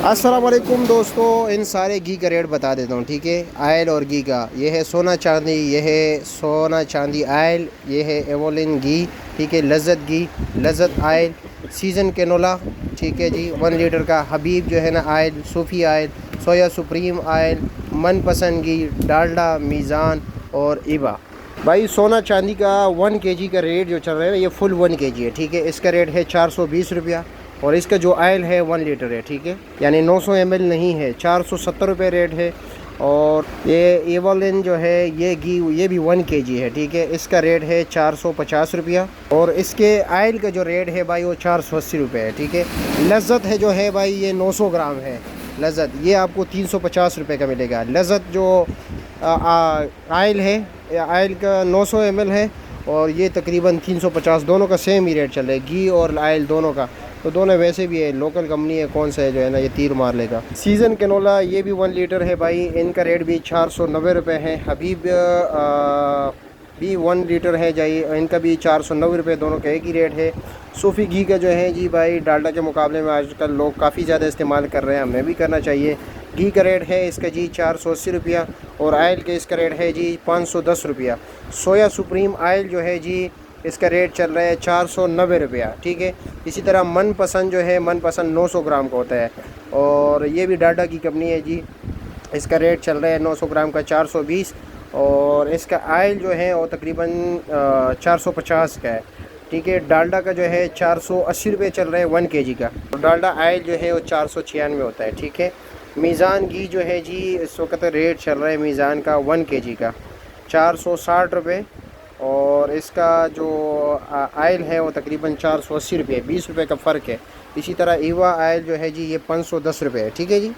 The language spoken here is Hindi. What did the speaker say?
अस्सलाम वालेकुम दोस्तों, इन सारे घी का रेट बता देता हूँ। ठीक है, आयल और घी का। ये है सोना चांदी, ये है सोना चांदी आयल, ये है एवोलिन घी। ठीक है, लज़्ज़त घी, लज़्ज़त आयल, सीज़न कैनोला। ठीक है जी, 1 लीटर का हबीब जो है ना आयल, सूफ़ी आयल, सोया सुप्रीम आयल, मनपसंद घी, डालडा, मीज़ान और इबा। भाई सोना चांदी का 1 kg का रेट जो चल रहा है ना, ये फुल 1 kg है। ठीक है, इसका रेट है 420 रुपया। और इसका जो आयल है 1 लीटर है। ठीक है, यानी 900 ml नहीं है, 470 रुपये रेट है। और ये एवोलिन जो है ये घी, ये भी 1 kg है। ठीक है, इसका रेट है 450 रुपया। और इसके आयल का जो रेट है भाई वो 480 रुपये है। ठीक है, लज़्ज़त है जो है भाई ये 900 ग्राम है। लज़्ज़त ये आपको 350 रुपये का मिलेगा। लज़्ज़त जो आयल है, आयल का 900 ml है और ये तकरीबन 350, दोनों का सेम ही रेट चल रहा है, घी और आयल दोनों का। तो दोनों वैसे भी है, लोकल कंपनी है, कौन सा है जो है ना ये तीर मार लेगा। सीज़न कैनोला ये भी 1 लीटर है भाई, इनका रेट भी 490 रुपये है। हबीब भी 1 लीटर है जाई, इनका भी 490 रुपये, दोनों का एक ही रेट है। सूफ़ी घी का जो है जी भाई, डालडा के मुकाबले में आजकल लोग काफ़ी ज़्यादा इस्तेमाल कर रहे हैं, हमें भी करना चाहिए। घी का रेट है इसका जी 480 रुपया और आयल के इसका रेट है जी 510 रुपया। सोया सुप्रीम आयल जो है जी इसका रेट चल रहा है 490 रुपया। ठीक है, इसी तरह मनपसंद जो है, मनपसंद 900 ग्राम का होता है और ये भी डालडा की कंपनी है जी। इसका रेट चल रहा है 900 ग्राम का 420 और इसका आयल जो है वो तकरीबन 450 का है। ठीक है, डालडा का जो है 480 रुपये चल रहा है 1 kg का। और डालडा आयल जो है वो 496 होता है। ठीक है, मीज़ान घी जो है जी इस वक्त रेट चल रहा है मीज़ान का 1 kg का 460 रुपये और इसका जो आयल है वो तकरीबन 480 रुपये, 20 रुपये का फ़र्क है। इसी तरह ईवा आयल जो है जी ये 510 रुपये है। ठीक है जी।